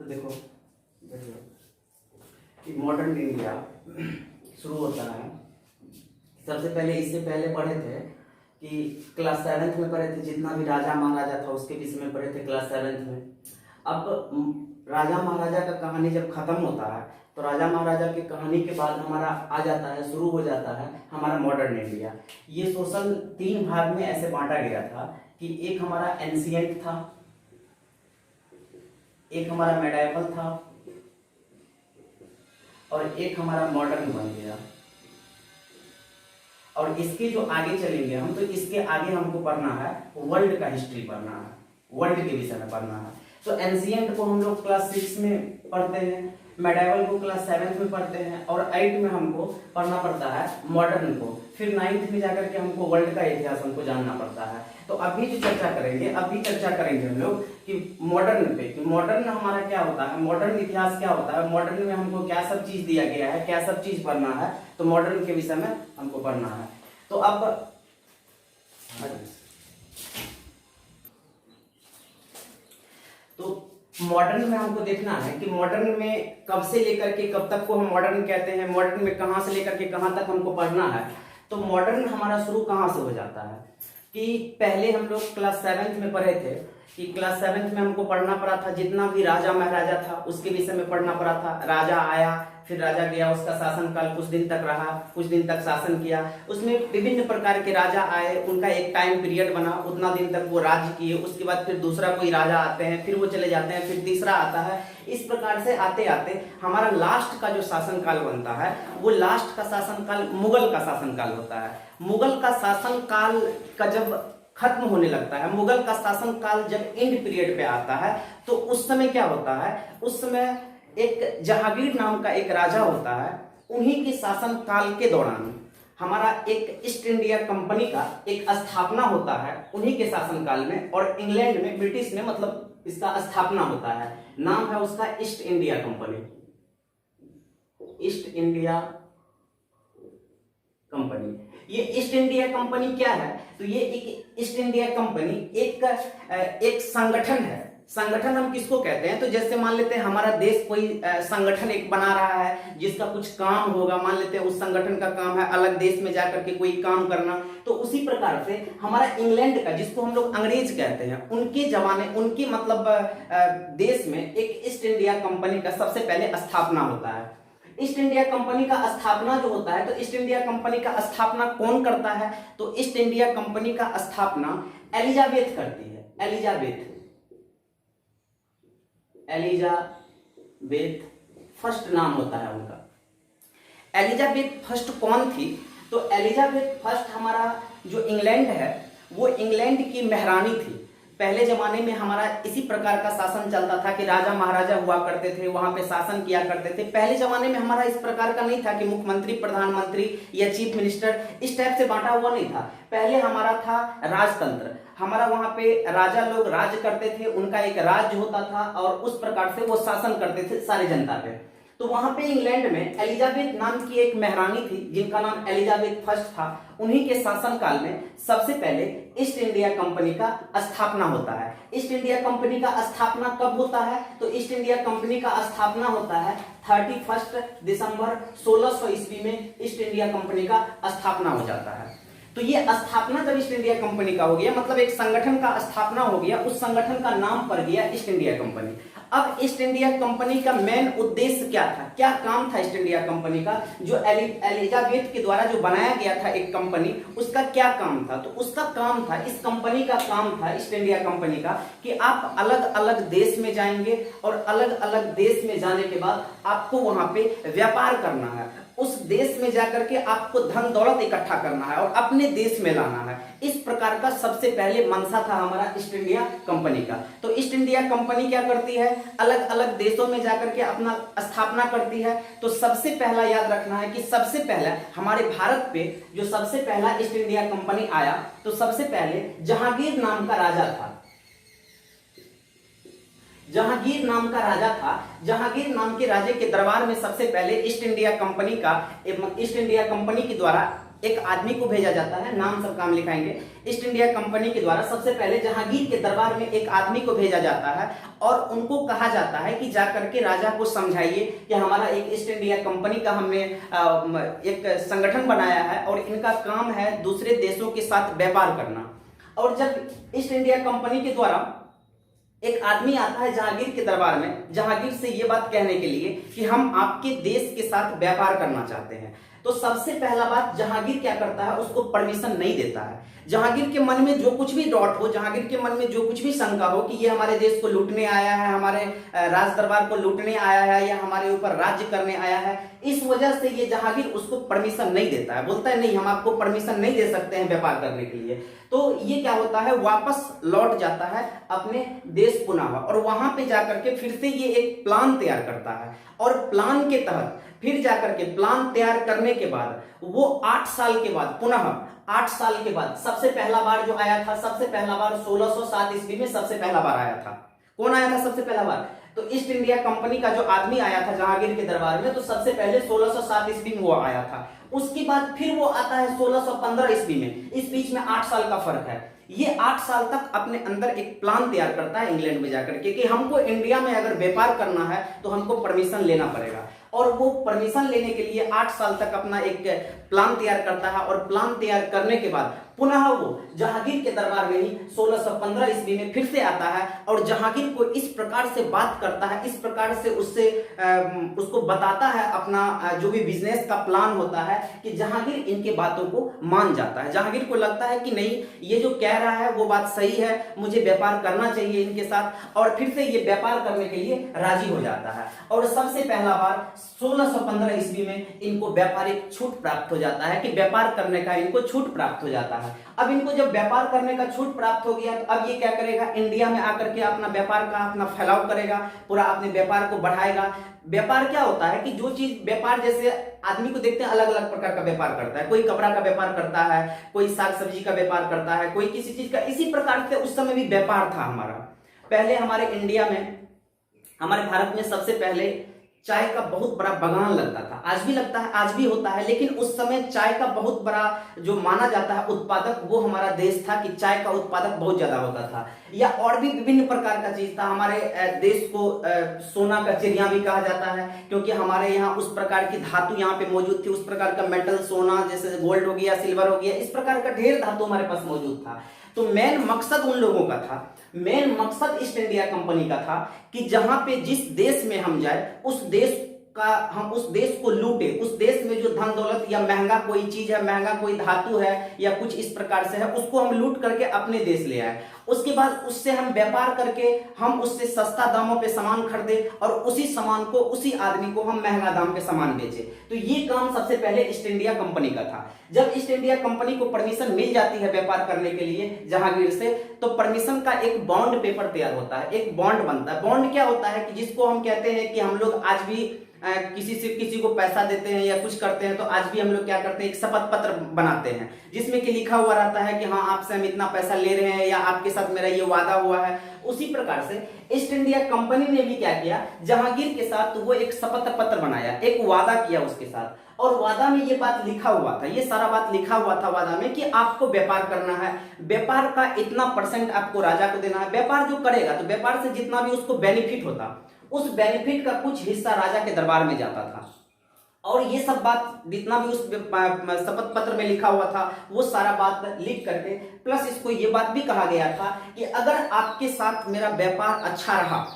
तो देखो देखिए कि मॉडर्न इंडिया शुरू होता है। सबसे पहले इससे पहले पढ़े थे कि क्लास 7th में पढ़े थे, जितना भी राजा महाराजा था उसके विषय में पढ़े थे क्लास 7th में। अब राजा महाराजा का कहानी जब खत्म होता है तो राजा महाराजा की कहानी के बाद हमारा आ जाता है, शुरू हो जाता है हमारा मॉडर्न इंडिया। ये सोशल 3 भाग में ऐसे बांटा गया था कि एक हमारा एंशिएंट था, एक हमारा मेडाइवल था और एक हमारा मॉडर्न बन गया। और इसके जो आगे चलेंगे हम, तो इसके आगे हमको पढ़ना है वर्ल्ड का हिस्ट्री पढ़ना है, वर्ल्ड के विषय में पढ़ना है। तो एंशिएंट को हम लोग क्लास 6 में पढ़ते हैं, मेडाइवल को क्लास 7 में पढ़ते हैं और 8 में हमको पढ़ना पड़ता है मॉडर्न को। फिर 9th में जाकर के हमको वर्ल्ड का इतिहास हमको जानना पड़ता है। तो अभी जो चर्चा करेंगे, हम लोग कि मॉडर्न पे, कि मॉडर्न हमारा क्या होता है, मॉडर्न इतिहास क्या होता है, मॉडर्न में हमको क्या सब चीज दिया गया है, क्या सब चीज पढ़ना है। तो मॉडर्न के विषय में हमको पढ़ना है। तो अब मॉडर्न में हमको देखना है कि मॉडर्न में कब से लेकर के कब तक को हम मॉडर्न कहते हैं, मॉडर्न में कहां से लेकर के कहां तक हमको पढ़ना है। तो मॉडर्न हमारा शुरू कहां से हो जाता है कि पहले हम लोग क्लास 7th में पढ़े थे कि क्लास 7th में हमको पढ़ना पड़ा था जितना भी राजा महाराजा था उसके विषय में पढ़ना पड़ा था। राजा आया, फिर राजा गया, उसका शासन काल कुछ दिन तक रहा, कुछ दिन तक शासन किया, उसमें विभिन्न प्रकार के राजा आए, उनका एक टाइम पीरियड बना, उतना दिन तक वो राज्य किए। उसके बाद फिर दूसरा कोई राजा आते हैं, फिर वो चले जाते हैं, फिर तीसरा आता है। इस प्रकार से आते आते हमारा लास्ट का जो शासन काल बनता है वो लास्ट का शासन काल मुगल का शासन काल होता है। मुगल का शासन काल का जब खत्म होने लगता है, मुगल का शासन काल जब एंड पीरियड पे आता है, तो उस समय क्या होता है, उस समय एक जहांगीर नाम का एक राजा होता है। उन्हीं के शासन काल के दौरान हमारा एक ईस्ट इंडिया कंपनी का एक स्थापना होता है उन्हीं के शासन काल में, और इंग्लैंड में, ब्रिटिश में, मतलब इसका स्थापना होता है। नाम है उसका east India company. East India company, ये ईस्ट इंडिया कंपनी क्या है, तो ये एक ईस्ट इंडिया कंपनी एक संगठन है। संगठन हम किसको कहते हैं, तो जैसे मान लेते हैं हमारा देश कोई संगठन एक बना रहा है जिसका कुछ काम होगा, मान लेते हैं उस संगठन का काम है अलग देश में जाकर के कोई काम करना। तो उसी प्रकार से हमारा इंग्लैंड का, जिसको हम लोग अंग्रेज कहते हैं, उनके जमाने, उनके मतलब देश में एक ईस्ट इंडिया कंपनी का सबसे पहले स्थापना होता है। ईस्ट इंडिया कंपनी का स्थापना जो होता है, तो ईस्ट इंडिया कंपनी का स्थापना कौन करता है, तो ईस्ट इंडिया कंपनी का स्थापना एलिजाबेथ करती है। एलिजाबेथ फर्स्ट नाम होता है उनका। एलिजाबेथ फर्स्ट कौन थी, तो एलिजाबेथ फर्स्ट हमारा जो इंग्लैंड है वो इंग्लैंड की महारानी थी। पहले जमाने में हमारा इसी प्रकार का शासन चलता था कि राजा महाराजा हुआ करते थे, वहां पे शासन किया करते थे। पहले जमाने में हमारा इस प्रकार का नहीं था कि मुख्यमंत्री, प्रधानमंत्री या चीफ मिनिस्टर इस टाइप से बांटा हुआ नहीं था। पहले हमारा था राजतंत्र, हमारा वहां पे राजा लोग राज करते थे, उनका एक राज्य होता था और उस प्रकार से वो शासन करते थे सारी जनता पे। तो वहां पे इंग्लैंड में एलिजाबेथ नाम की एक महारानी थी जिनका नाम एलिजाबेथ फर्स्ट था। उन्हीं के शासन काल में सबसे पहले ईस्ट इंडिया कंपनी का स्थापना होता है। ईस्ट इंडिया कंपनी का स्थापना कब होता है, तो ईस्ट इंडिया कंपनी का स्थापना होता है 31 दिसंबर 1600 ईस्वी में ईस्ट इंडिया कंपनी का स्थापना हो जाता है। तो ये स्थापना जब ईस्ट इंडिया कंपनी का हो गया, मतलब एक संगठन का स्थापना हो गया, उस संगठन का नाम पड़ गया ईस्ट इंडिया कंपनी। अब ईस्ट इंडिया कंपनी का मेन उद्देश्य क्या था, क्या काम था ईस्ट इंडिया कंपनी का, जो एलिजाबेथ के द्वारा जो बनाया गया था एक कंपनी, उसका क्या काम था, तो उसका काम था, इस कंपनी का काम था, ईस्ट इंडिया कंपनी का, कि आप अलग अलग देश में जाएंगे और अलग अलग देश में जाने के बाद आपको वहां पे व्यापार करना है। उस देश में जाकर के आपको धन दौलत इकट्ठा करना है और अपने देश में लाना है। इस प्रकार का सबसे पहले मंशा था हमारा ईस्ट इंडिया कंपनी का। तो ईस्ट इंडिया कंपनी क्या करती है, अलग अलग देशों में जाकर के अपना स्थापना करती है। तो सबसे पहला याद रखना है कि सबसे पहला हमारे भारत पे जो सबसे पहला ईस्ट इंडिया कंपनी आया, तो सबसे पहले जहांगीर नाम का राजा था। जहांगीर नाम का राजा था। जहांगीर नाम के राजे के दरबार में सबसे पहले ईस्ट इंडिया कंपनी के द्वारा एक आदमी को भेजा जाता है, नाम सब काम लिखाएंगे। ईस्ट इंडिया कंपनी के द्वारा सबसे पहले जहांगीर के दरबार में एक आदमी को भेजा जाता है और उनको कहा जाता है कि जाकर के राजा को समझाइए कि हमारा एक ईस्ट इंडिया कंपनी का हमने एक संगठन बनाया है और इनका काम है दूसरे देशों के साथ व्यापार करना। और जब ईस्ट इंडिया कंपनी के द्वारा एक आदमी आता है जहांगीर के दरबार में, जहांगीर से ये बात कहने के लिए कि हम आपके देश के साथ व्यापार करना चाहते हैं, तो सबसे पहला बात जहांगीर क्या करता है, उसको परमिशन नहीं देता है। जहांगीर के मन में जो कुछ भी डॉट हो, जहांगीर के मन में जो कुछ भी शंका हो कि ये हमारे देश को लूटने आया है, हमारे राज दरबार को लूटने आया है या हमारे ऊपर राज्य करने आया है, इस वजह से ये जहांगीर उसको परमिशन नहीं देता है। बोलता है नहीं, हम आपको परमिशन नहीं दे सकते हैं व्यापार करने के लिए। तो ये क्या होता है, वापस लौट जाता है अपने देश पुनः और वहां पे जाकर के फिर से ये एक प्लान तैयार करता है और प्लान के तहत फिर जाकर के प्लान तैयार करने के बाद वो 8 साल के बाद पुनः 8 साल के बाद सबसे पहला बार जो आया था, सबसे पहला बार 1607 ईस्वी में सबसे पहला बार आया था। कौन आया था सबसे पहला बार? तो ईस्ट इंडिया कंपनी का जो आदमी आया था जहांगीर के दरबार में, तो सबसे पहले 1607 ईस्वी में वो आया था। उसके बाद फिर वो आता है 1615 ईस्वी में। इस बीच में 8 साल का फर्क है। ये 8 साल तक अपने अंदर एक प्लान तैयार करता है इंग्लैंड में जाकर के कि हमको इंडिया में अगर व्यापार करना है तो हमको परमिशन लेना पड़ेगा। और वो परमिशन लेने के लिए 8 साल तक अपना एक प्लान तैयार करता है और प्लान तैयार करने के बाद पुनः वो जहांगीर के दरबार में ही 1615 ईस्वी में फिर से आता है और जहांगीर को इस प्रकार से बात करता है, इस प्रकार से उससे उसको बताता है अपना जो भी बिजनेस का प्लान होता है कि जहांगीर इनके बातों को मान जाता है। जहांगीर को लगता है कि नहीं, ये जो कह रहा है वो बात सही है, मुझे व्यापार करना चाहिए इनके साथ, और फिर से ये व्यापार करने के लिए राजी हो जाता है। और सबसे पहला बार 1615 ईस्वी में इनको व्यापारिक छूट प्राप्त हो जाता है कि व्यापार करने का इनको छूट प्राप्त हो जाता है। अब इनको जब व्यापार करने का छूट प्राप्त हो गया तो अब ये क्या करेगा, इंडिया में आकर के अपना व्यापार का अपना फैलाव करेगा, पूरा अपने व्यापार को बढ़ाएगा। व्यापार क्या होता है कि जो चीज व्यापार, जैसे आदमी को देखते हैं अलग अलग प्रकार का व्यापार करता है, कोई कपड़ा का व्यापार करता है, कोई साग सब्जी का व्यापार करता है, कोई किसी चीज का। इसी प्रकार से उस समय भी व्यापार था हमारा। पहले हमारे इंडिया में, हमारे भारत में सबसे पहले चाय का बहुत बड़ा बागान लगता था। आज भी लगता है, आज भी होता है, लेकिन उस समय चाय का बहुत बड़ा जो माना जाता है उत्पादक, वो हमारा देश था कि चाय का उत्पादक बहुत ज्यादा होता था। या और भी विभिन्न प्रकार का चीज था। हमारे देश को सोना का चिड़िया भी कहा जाता है क्योंकि हमारे यहाँ उस प्रकार की धातु यहाँ पे मौजूद थी, उस प्रकार का मेटल, सोना जैसे गोल्ड हो गया, सिल्वर हो गया, इस प्रकार का ढेर धातु हमारे पास मौजूद था। तो मेन मकसद उन लोगों का था, मेन मकसद ईस्ट इंडिया कंपनी का था कि जहां पे जिस देश में हम जाए उस देश का, हम उस देश को लूटे, उस देश में जो धन दौलत या महंगा कोई चीज है, महंगा कोई धातु है या कुछ इस प्रकार से है, उसको हम लूट करके अपने देश ले आए। उसके बाद उससे हम व्यापार करके हम उससे सस्ता दामों पे सामान खरीदे और उसी सामान को, उसी आदमी को हम महंगा दाम पे सामान बेचे। तो ये काम सबसे पहले ईस्ट इंडिया कंपनी का था। जब ईस्ट इंडिया कंपनी को परमिशन मिल जाती है व्यापार करने के लिए जहांगीर से, तो परमिशन का एक बॉन्ड पेपर तैयार होता है, एक बॉन्ड बनता है। बॉन्ड क्या होता है कि जिसको हम कहते हैं कि हम लोग आज भी किसी को पैसा देते हैं या कुछ करते हैं तो आज भी हम लोग क्या करते हैं, एक शपथ पत्र बनाते हैं जिसमें कि लिखा हुआ रहता है कि हाँ, आपसे हम इतना पैसा ले रहे हैं या आपके साथ मेरा ये वादा हुआ है। उसी प्रकार से ईस्ट इंडिया कंपनी ने भी क्या किया, जहांगीर के साथ तो वो एक शपथ पत्र बनाया, एक वादा किया उसके साथ। और वादा में ये बात लिखा हुआ था, ये सारा बात लिखा हुआ था वादा में कि आपको व्यापार करना है, व्यापार का इतना % आपको राजा को देना है। व्यापार जो करेगा तो व्यापार से जितना भी उसको बेनिफिट होता, उस बेनिफिट का कुछ हिस्सा राजा के दरबार में जाता था। और ये सब बात जितना भी उस शपथ पत्र में लिखा हुआ था वो सारा बात लिख करके, प्लस इसको ये बात भी कहा गया था कि अगर आपके साथ मेरा व्यापार अच्छा रहा,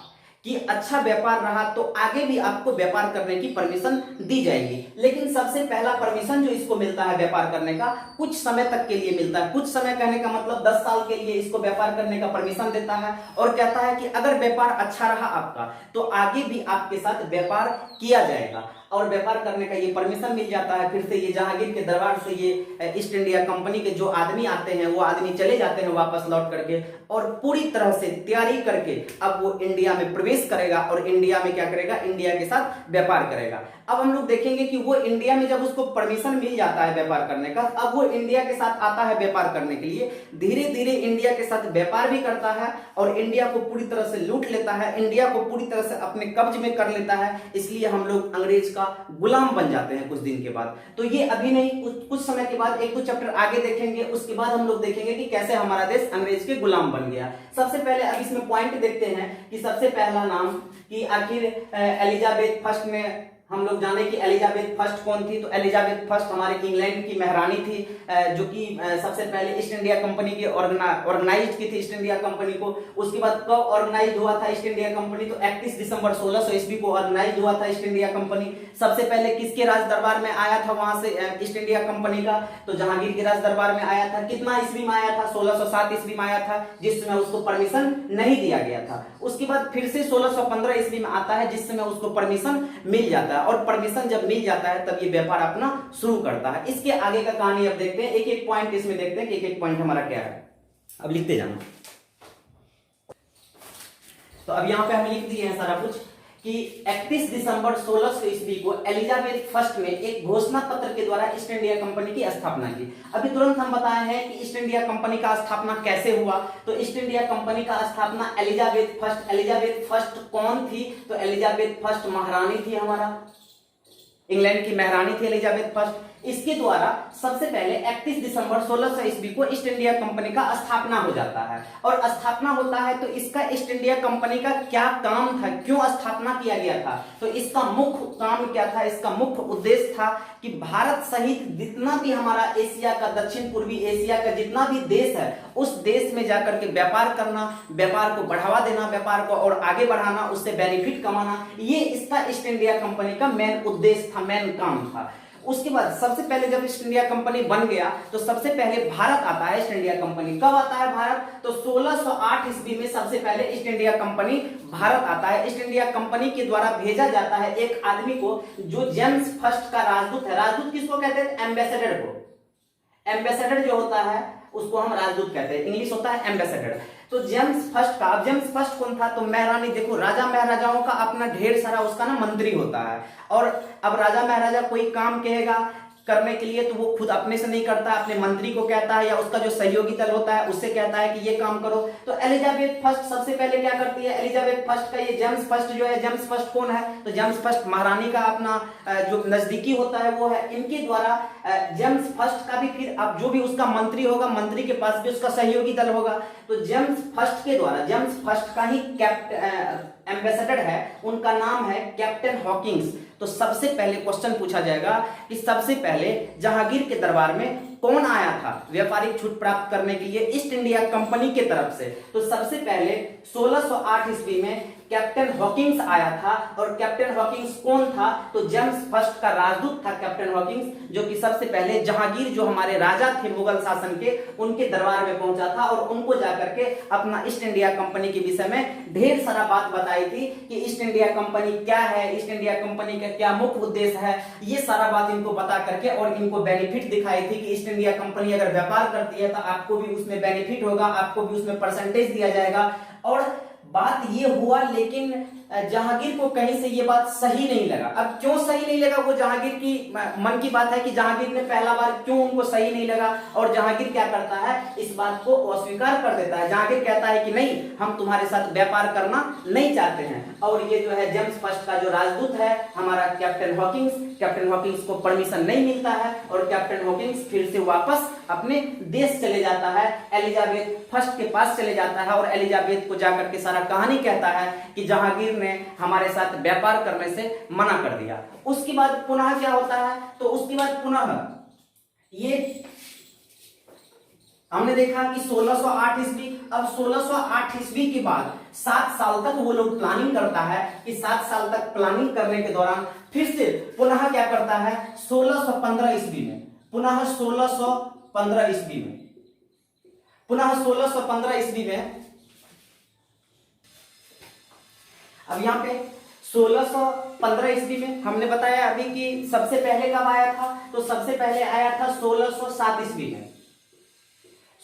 कि अच्छा व्यापार रहा तो आगे भी आपको व्यापार करने की परमिशन दी जाएगी। लेकिन सबसे पहला परमिशन जो इसको मिलता है व्यापार करने का, कुछ समय तक के लिए मिलता है। कुछ समय कहने का मतलब 10 साल के लिए इसको व्यापार करने का परमिशन देता है और कहता है कि अगर व्यापार अच्छा रहा आपका तो आगे भी आपके साथ व्यापार किया जाएगा। और व्यापार करने का ये परमिशन मिल जाता है। फिर से ये जहांगीर के दरबार से ये ईस्ट इंडिया कंपनी के जो आदमी आते हैं वो आदमी चले जाते हैं वापस लौट करके, और पूरी तरह से तैयारी करके अब वो इंडिया में प्रवेश करेगा और इंडिया में क्या करेगा, इंडिया के साथ व्यापार करेगा। अब हम लोग देखेंगे कि वो इंडिया में जब उसको परमिशन मिल जाता है व्यापार करने का, अब वो इंडिया के साथ आता है व्यापार करने के लिए, धीरे धीरे इंडिया के साथ व्यापार भी करता है और इंडिया को पूरी तरह से लूट लेता है, इंडिया को पूरी तरह से अपने कब्ज में कर लेता है। इसलिए हम लोग अंग्रेज का गुलाम बन जाते हैं कुछ दिन के बाद। तो ये अभी नहीं, कुछ समय के बाद एक दो चैप्टर आगे देखेंगे, उसके बाद हम लोग देखेंगे कि कैसे हमारा देश अंग्रेज के गुलाम बन गया। सबसे पहले अब इसमें पॉइंट देखते हैं कि सबसे पहला नाम कि आखिर एलिजाबेथ फर्स्ट में हम लोग जाने कि एलिजाबेथ फर्स्ट कौन थी। तो एलिजाबेथ फर्स्ट हमारे इंग्लैंड की महारानी थी, जो कि सबसे पहले ईस्ट इंडिया कंपनी की ऑर्गेनाइज की थी ईस्ट इंडिया कंपनी को। उसके बाद कब ऑर्गेनाइज हुआ था ईस्ट इंडिया कंपनी, तो 31 दिसंबर 1600 ईस्वी को ऑर्गेनाइज हुआ था ईस्ट इंडिया कंपनी। सबसे पहले किसके राज दरबार में आया था वहां से ईस्ट इंडिया कंपनी का, तो जहांगीर के राज दरबार में आया था। कितना ईस्वी में आया था, 1607 ईस्वी में आया था, जिस समय उसको परमिशन नहीं दिया गया था। उसके बाद फिर से 1615 ईस्वी में आता है, जिस समय उसको परमिशन मिल जाता है, और परमिशन जब मिल जाता है तब ये व्यापार अपना शुरू करता है। इसके आगे का कहानी अब देखते हैं, एक एक पॉइंट इसमें देखते हैं कि एक एक पॉइंट हमारा क्या है। अब लिखते जाना। तो अब यहां पे हम लिख दिए हैं सारा कुछ कि 31 दिसंबर 1600 ईस्वी को एलिजाबेथ फर्स्ट में एक घोषणा पत्र के द्वारा ईस्ट इंडिया कंपनी की स्थापना की। अभी तुरंत हम बताए हैं कि ईस्ट इंडिया कंपनी का स्थापना कैसे हुआ। तो ईस्ट इंडिया कंपनी का स्थापना एलिजाबेथ फर्स्ट कौन थी, तो एलिजाबेथ फर्स्ट महारानी थी, हमारा इंग्लैंड की महारानी थी एलिजाबेथ फर्स्ट। इसके द्वारा सबसे पहले 31 दिसंबर 1600 ईस्वी को ईस्ट इंडिया कंपनी का स्थापना हो जाता है। और स्थापना होता है तो इसका ईस्ट इंडिया कंपनी का क्या काम था, क्यों स्थापना किया गया था, तो इसका मुख्य काम क्या था, इसका मुख्य उद्देश्य था कि भारत सहित जितना भी हमारा एशिया का, दक्षिण पूर्वी एशिया का जितना भी देश है, उस देश में जाकर के व्यापार करना, व्यापार को बढ़ावा देना, व्यापार को और आगे बढ़ाना, उससे बेनिफिट कमाना, ये इसका ईस्ट इंडिया कंपनी का मेन उद्देश्य था, मेन काम था। उसके बाद सबसे पहले जब ईस्ट इंडिया कंपनी बन गया तो सबसे पहले भारत आता है ईस्ट इंडिया कंपनी। कब आता है भारत, तो 1608 ईस्वी में सबसे पहले ईस्ट इंडिया कंपनी भारत आता है। ईस्ट इंडिया कंपनी के द्वारा भेजा जाता है एक आदमी को जो जेम्स फर्स्ट का राजदूत है। राजदूत किसको कहते हैं, एम्बेसडर को। एम्बेसडर जो होता है उसको हम राजदूत कहते हैं, इंग्लिश होता है एम्बेसडर। तो जेम्स फर्स्ट का, अब जेम्स फर्स्ट कौन था, तो महारानी, देखो राजा महाराजाओं का अपना ढेर सारा उसका ना मंत्री होता है, और अब राजा महाराजा कोई काम कहेगा करने के लिए तो वो खुद अपने से नहीं करता, अपने मंत्री को कहता है या उसका जो सहयोगी दल होता है उससे कहता है कि ये काम करो। तो एलिजाबेथ फर्स्ट सबसे पहले क्या करती है, एलिजाबेथ फर्स्ट का ये जेम्स फर्स्ट जो है, जेम्स फर्स्ट कौन है, तो जेम्स फर्स्ट महारानी का अपना जो नजदीकी होता है वो है। इनके द्वारा जेम्स फर्स्ट का भी फिर अब जो भी उसका मंत्री होगा, मंत्री के पास भी उसका सहयोगी दल होगा, तो जेम्स फर्स्ट के द्वारा, जेम्स फर्स्ट का ही एम्बेसडर है, उनका नाम है कैप्टन हॉकिंस। तो सबसे पहले क्वेश्चन पूछा जाएगा कि सबसे पहले जहांगीर के दरबार में कौन आया था व्यापारिक छूट प्राप्त करने के लिए ईस्ट इंडिया कंपनी के तरफ से, तो सबसे पहले 1608 ईस्वी में कैप्टन हॉकिंस आया था। और कैप्टन हॉकिंस कौन था, तो जेम्स फर्स्ट का राजदूत था कैप्टन हॉकिंस, जो कि सबसे पहले जहांगीर जो हमारे राजा थे मुगल शासन के, उनके दरबार में पहुंचा था और उनको जाकर के अपना ईस्ट इंडिया कंपनी के विषय में ढेर सारा बात बताई थी कि ईस्ट इंडिया कंपनी क्या है, ईस्ट इंडिया कंपनी का क्या मुख्य उद्देश्य है, ये सारा बात इनको बता करके और इनको बेनिफिट दिखाई थी कि ईस्ट इंडिया कंपनी अगर व्यापार करती है तो आपको भी उसमें बेनिफिट होगा, आपको भी उसमें परसेंटेज दिया जाएगा। और बात ये हुआ, लेकिन जहांगीर को कहीं से ये बात सही नहीं लगा। अब क्यों सही नहीं लगा, वो जहांगीर की मन की बात है कि जहांगीर ने पहला बार क्यों उनको सही नहीं लगा, और जहांगीर क्या करता है, इस बात को अस्वीकार कर देता है। जहांगीर कहता है कि नहीं, हम तुम्हारे साथ व्यापार करना नहीं चाहते हैं। और ये जो है जेम्स फर्स्ट का जो राजदूत है हमारा कैप्टन हॉकिंस को परमिशन नहीं मिलता है और कैप्टन हॉकिंस फिर से वापस अपने देश चले जाता है, एलिजाबेथ फर्स्ट के पास चले जाता है और एलिजाबेथ को जाकर के सारा कहानी कहता है कि जहांगीर ने हमारे साथ व्यापार करने से मना कर दिया। उसके बाद पुनः क्या होता है, तो उसके बाद पुनः ये हमने देखा कि 1608 ईस्वी, अब 1608 ईस्वी के बाद 7 साल तक वो लोग प्लानिंग करता है कि 7 साल तक प्लानिंग करने के दौरान फिर से पुनः क्या करता है, 1615 ईस्वी में, पुनः 1615 ईस्वी में, पुनः 1615 ईस्वी में, अब यहां पे 1615 ईस्वी में हमने बताया अभी कि सबसे पहले कब आया था, तो सबसे पहले आया था 1607 ईस्वी में,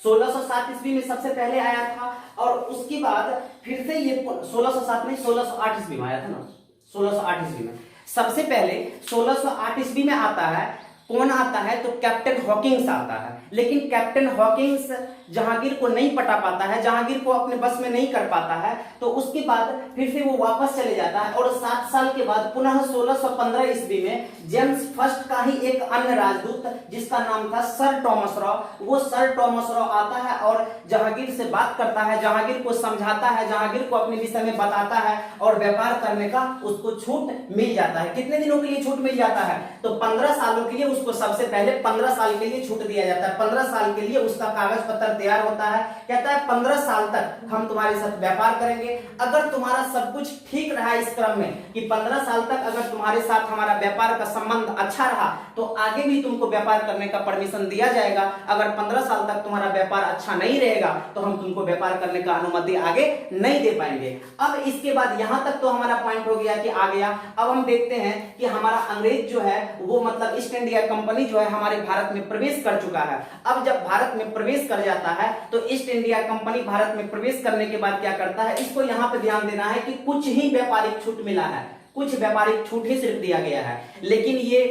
1607 ईस्वी में सबसे पहले आया था। और उसके बाद फिर से ये 1607 नहीं 1608 ईस्वी में आया था ना, 1608 ईस्वी में। सबसे पहले 1608 ईस्वी में आता है, कौन आता है तो कैप्टन हॉकिंग्स आता है। लेकिन कैप्टन हॉकिंग्स जहांगीर को नहीं पटा पाता है, जहांगीर को अपने बस में नहीं कर पाता है, तो उसके बाद फिर से वो वापस चले जाता है और 7 साल के बाद पुनः 1615 ईस्वी में जेम्स फर्स्ट का ही एक अन्य राजदूत जिसका नाम था सर टॉमस रॉ, वो सर टॉमस रॉ आता है और जहांगीर से बात करता है, जहांगीर को समझाता है, जहांगीर को अपने विषय में बताता है और व्यापार करने का उसको छूट मिल जाता है। कितने दिनों के लिए छूट मिल जाता है तो 15 सालों के लिए उसको सबसे पहले 15 साल के लिए छूट दिया जाता है। 15 साल के लिए उसका कागज पत्र तैयार होता है, कहता है 15 साल तक हम तुम्हारे साथ व्यापार करेंगे, अगर तुम्हारा सब कुछ ठीक रहा इस क्रम में कि 15 साल तक अगर तुम्हारे साथ हमारा व्यापार का संबंध अच्छा रहा तो आगे भी तुमको व्यापार करने का परमिशन दिया जाएगा, अगर 15 साल तक तुम्हारा व्यापार अच्छा नहीं रहेगा तो हम तुमको व्यापार करने का अनुमति आगे नहीं दे पाएंगे। अब इसके बाद यहां तक तो हमारा पॉइंट हो गया कि आ गया। अब हम देखते हैं कि हमारा अंग्रेज जो है वो मतलब ईस्ट इंडिया कंपनी जो है हमारे भारत में प्रवेश कर चुका है। अब जब भारत में प्रवेश कर जाता है तो ईस्ट इंडिया कंपनी भारत में प्रवेश करने के बाद क्या करता है, इसको यहां पे ध्यान देना है कि कुछ ही व्यापारिक छूट मिला है, कुछ व्यापारिक छूट ही सिर्फ दिया गया है। लेकिन ये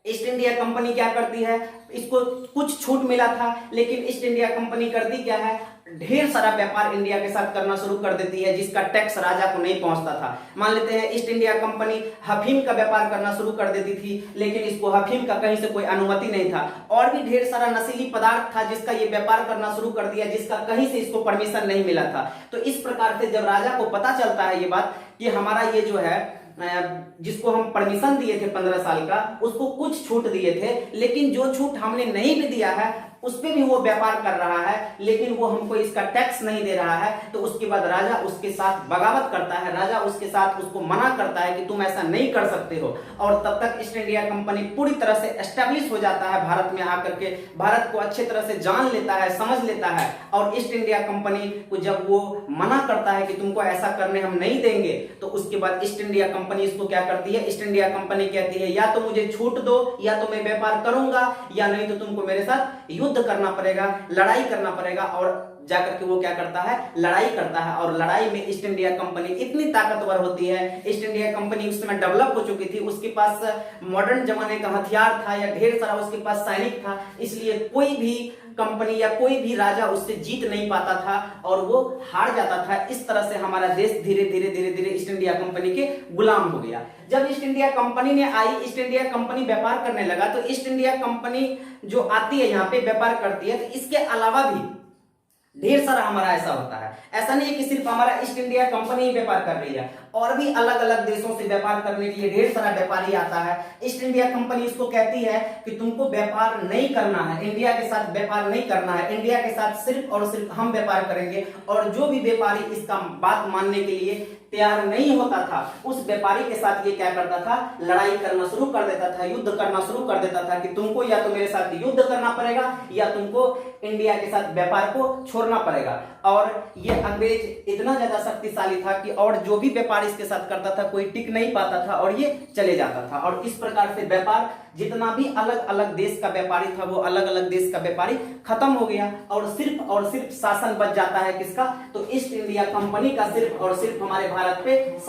ईस्ट इंडिया कंपनी क्या करती है, इसको कुछ छूट मिला था लेकिन ईस्ट इंडिया कंपनी करती क्या है, ढेर सारा व्यापार इंडिया के साथ करना शुरू कर देती है जिसका टैक्स राजा को नहीं पहुंचता था। मान लेते हैं ईस्ट इंडिया कंपनी अफीम का व्यापार करना शुरू कर देती थी लेकिन इसको अफीम का कहीं से कोई अनुमति नहीं था, और भी ढेर सारा नशीली पदार्थ था जिसका ये व्यापार करना शुरू कर दिया जिसका कहीं से इसको परमिशन नहीं मिला था। तो इस प्रकार से जब राजा को पता चलता है ये बात कि हमारा ये जो है जिसको हम परमिशन दिए थे 15 साल का उसको कुछ छूट दिए थे लेकिन जो छूट हमने नहीं भी दिया है उस पे भी वो व्यापार कर रहा है लेकिन वो हमको इसका टैक्स नहीं दे रहा है, तो उसके बाद राजा उसके साथ बगावत करता है, राजा उसके साथ उसको मना करता है कि तुम ऐसा नहीं कर सकते हो। और तब तक ईस्ट इंडिया कंपनी पूरी तरह से एस्टेब्लिश हो जाता है भारत में आकर के, भारत को अच्छी तरह से जान लेता है, समझ लेता है। और ईस्ट इंडिया कंपनी को जब वो मना करता है कि तुमको ऐसा करने हम नहीं देंगे तो उसके बाद ईस्ट इंडिया कंपनी इसको क्या करती है, ईस्ट इंडिया कंपनी कहती है या तो मुझे छूट दो या तो मैं व्यापार करूंगा या नहीं तो तुमको मेरे साथ युद्ध करना पड़ेगा, लड़ाई करना पड़ेगा। और जाकर के वो क्या करता है, लड़ाई करता है। और लड़ाई में ईस्ट इंडिया कंपनी इतनी ताकतवर होती है, ईस्ट इंडिया कंपनी उस समय डेवलप हो चुकी थी, उसके पास मॉडर्न जमाने का हथियार था या ढेर सारा उसके पास सैनिक था, इसलिए कोई भी कंपनी या कोई भी राजा उससे जीत नहीं पाता था और वो हार जाता था। इस तरह से हमारा देश धीरे धीरे धीरे धीरे ईस्ट इंडिया कंपनी के गुलाम हो गया। जब ईस्ट इंडिया कंपनी ने आई, ईस्ट इंडिया कंपनी व्यापार करने लगा, तो ईस्ट इंडिया कंपनी जो आती है यहाँ पे व्यापार करती है, तो इसके अलावा भी ढेर सारा हमारा ऐसा होता है। ऐसा नहीं है कि सिर्फ हमारा ईस्ट इंडिया कंपनी ही व्यापार कर रही है, और भी अलग अलग देशों से व्यापार करने के लिए ढेर सारा व्यापारी आता है। ईस्ट इंडिया कंपनी इसको कहती है कि तुमको व्यापार नहीं करना है, इंडिया के साथ व्यापार नहीं करना है, इंडिया के साथ सिर्फ और सिर्फ हम व्यापार करेंगे। और जो भी व्यापारी इसका बात मानने के लिए तैयार नहीं होता था उस व्यापारी के साथ ये क्या करता था, लड़ाई करना शुरू कर देता था, युद्ध करना शुरू कर देता था कि तुमको या तो मेरे साथ युद्ध करना पड़ेगा या तुमको इंडिया के साथ व्यापार को छोड़ना पड़ेगा। और ये अंग्रेज इतना ज्यादा शक्तिशाली था कि और जो भी व्यापार इसके साथ करता था कोई टिक नहीं पाता था और ये चले जाता था। और इस प्रकार से व्यापार जितना भी अलग अलग देश का व्यापारी था वो अलग अलग देश का व्यापारी खत्म हो गया और सिर्फ शासन बच जाता है किसका, तो ईस्ट इंडिया कंपनी का सिर्फ और सिर्फ हमारे भारत पे